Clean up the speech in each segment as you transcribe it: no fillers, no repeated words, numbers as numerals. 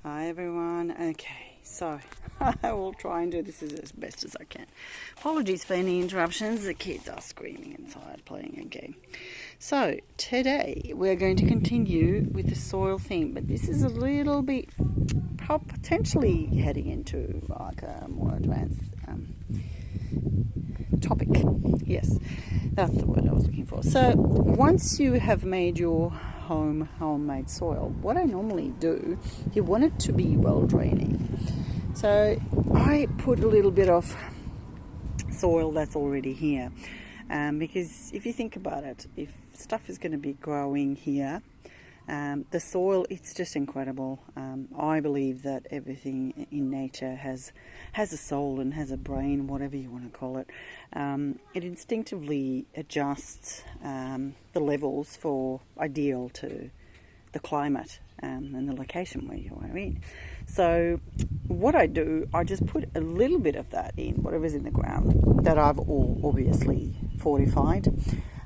Hi everyone. Okay, so I will try and do this as best as I can. Apologies for any interruptions. The kids are screaming inside playing a game. So today we're going to continue with the soil theme, but this is a little bit potentially heading into like a more advanced topic. Yes, that's the word I was looking for. So once you have made your homemade soil, what I normally do, you want it to be well draining. So I put a little bit of soil that's already here, because if you think about it, if stuff is going to be growing here, the soil, it's just incredible. I believe that everything in nature has a soul and has a brain, whatever you want to call it. It instinctively adjusts the levels for ideal to the climate and the location where you are in. So what I do, I just put a little bit of that in, whatever's in the ground that I've all obviously fortified.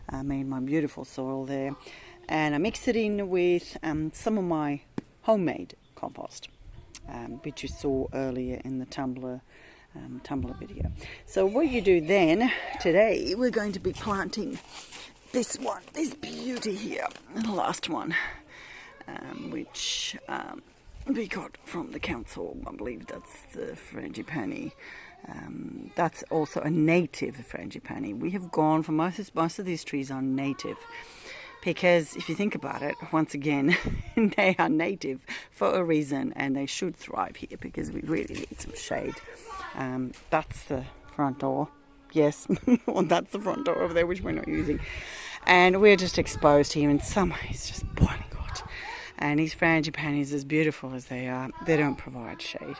I made my beautiful soil there. And I mix it in with some of my homemade compost, which you saw earlier in the Tumblr video. So what you do then, today, we're going to be planting this beauty here, the last one, which we got from the council. I believe that's the frangipani. That's also a native frangipani. We have gone for most of these trees are native. Because if you think about it, once again, they are native for a reason and they should thrive here because we really need some shade. That's the front door. Yes, well, that's the front door over there, which we're not using. And we're just exposed here in summer. It's just boiling hot. And these frangipanis, as beautiful as they are, they don't provide shade.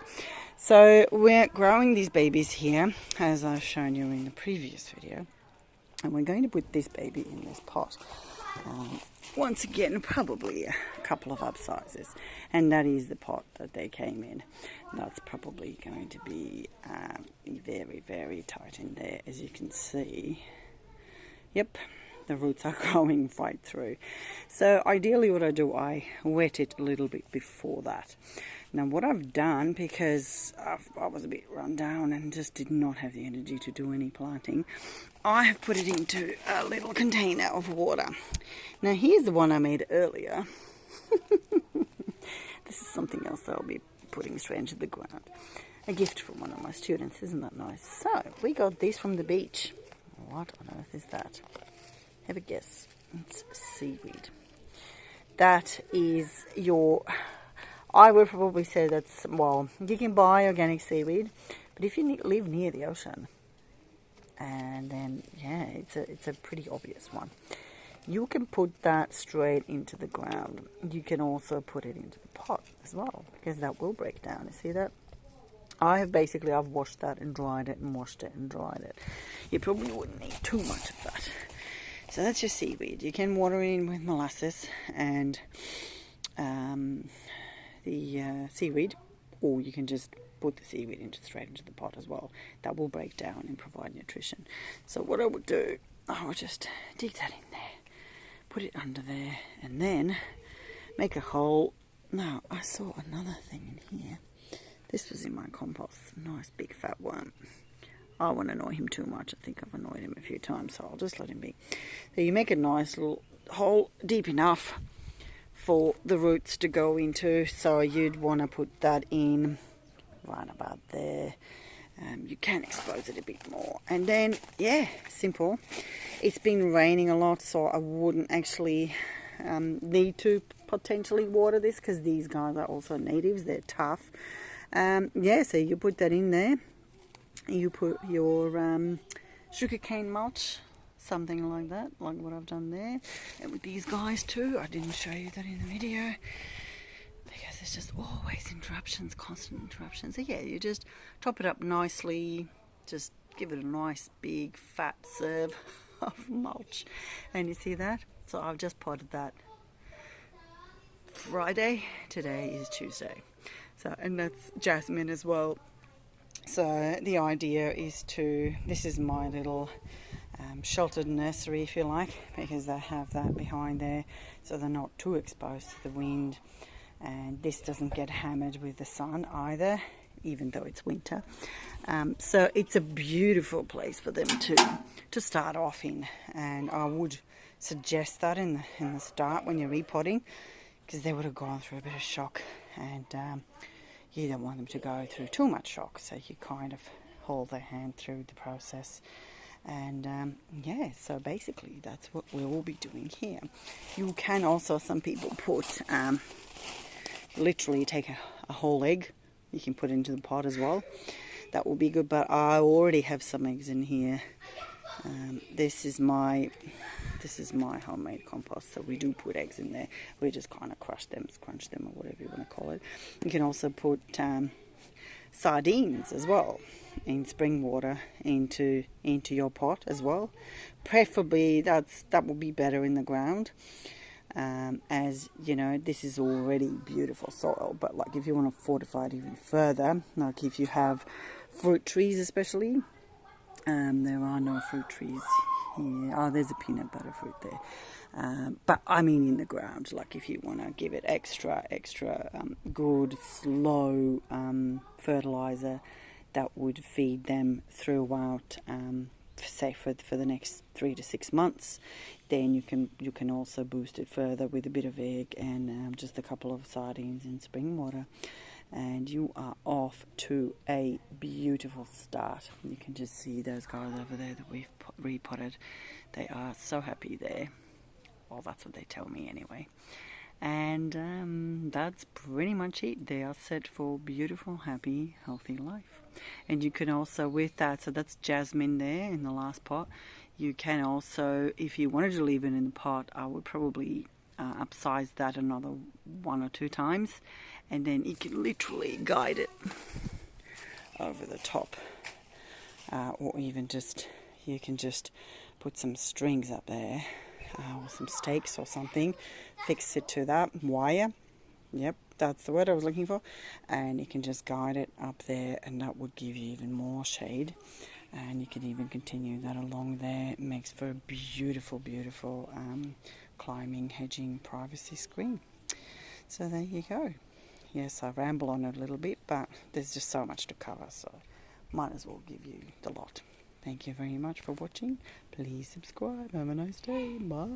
So we're growing these babies here, as I've shown you in the previous video. And we're going to put this baby in this pot. Once again, probably a couple of upsizes, and that is the pot that they came in. That's probably going to be very, very tight in there, as you can see. Yep, the roots are going right through. So ideally what I do, I wet it a little bit before that. Now what I've done, because I was a bit run down and just did not have the energy to do any planting, I have put it into a little container of water. Now here's the one I made earlier. This is something else that I'll be putting straight into the ground. A gift from one of my students, isn't that nice? So we got this from the beach. What on earth is that? Have a guess. It's seaweed. That is your... I would probably say that's, well, you can buy organic seaweed, but if you live near the ocean, and then, yeah, it's a pretty obvious one. You can put that straight into the ground. You can also put it into the pot as well, because that will break down. You see that? I've washed that and dried it and washed it and dried it. You probably wouldn't need too much of that. So that's your seaweed. You can water it in with molasses and the seaweed, or you can just put the seaweed straight into the pot as well. That will break down and provide nutrition. So what I would do, I would just dig that in there, put it under there, and then make a hole. Now, I saw another thing in here. This was in my compost. Nice big fat worm. I won't annoy him too much. I think I've annoyed him a few times, so I'll just let him be. So you make a nice little hole deep enough for the roots to go into, so you'd want to put that in right about there. You can expose it a bit more, and then, yeah, simple. It's been raining a lot, so I wouldn't actually need to potentially water this, because these guys are also natives. They're tough. Yeah, so you put that in there. You put your sugarcane mulch, something like that, like what I've done there. And with these guys too, I didn't show you that in the video because there's just always interruptions, constant interruptions. So yeah, you just top it up nicely, just give it a nice big fat serve of mulch. And you see that? So I've just potted that Friday. Today is Tuesday. So, and that's jasmine as well. So the idea is this is my little sheltered nursery, if you like, because they have that behind there, so they're not too exposed to the wind and this doesn't get hammered with the sun either, even though it's winter. So it's a beautiful place for them to start off in, and I would suggest that in the start when you're repotting, because they would have gone through a bit of shock, and you don't want them to go through too much shock, so you kind of hold their hand through the process. And yeah, so basically that's what we'll be doing here. You can also, some people put literally take a whole egg, you can put into the pot as well. That will be good, but I already have some eggs in here. This is my homemade compost, so we do put eggs in there. We just kind of crunch them, or whatever you want to call it. You can also put sardines as well in spring water into your pot as well. Preferably that will be better in the ground, as you know, this is already beautiful soil, but like if you want to fortify it even further, like if you have fruit trees especially, there are no fruit trees here. Oh, there's a peanut butter fruit there, but I mean in the ground, like if you want to give it extra good slow fertilizer that would feed them throughout, say for the next 3 to 6 months, then you can also boost it further with a bit of egg and just a couple of sardines in spring water, and you are off to a beautiful start. You can just see those guys over there that we've repotted. They are so happy there. Well, that's what they tell me anyway. And that's pretty much it. They are set for beautiful, happy, healthy life. And you can also, with that, so that's jasmine there in the last pot. You can also, if you wanted to leave it in the pot, I would probably upsize that another 1 or 2 times, and then you can literally guide it over the top, or even just, you can just put some strings up there, or some stakes or something, fix it to that wire. Yep, that's the word I was looking for. And you can just guide it up there, and that would give you even more shade. And you can even continue that along there. It makes for a beautiful, beautiful climbing, hedging, privacy screen. So there you go. Yes, I ramble on it a little bit, but there's just so much to cover, so might as well give you the lot. Thank you very much for watching. Please subscribe. Have a nice day. Bye.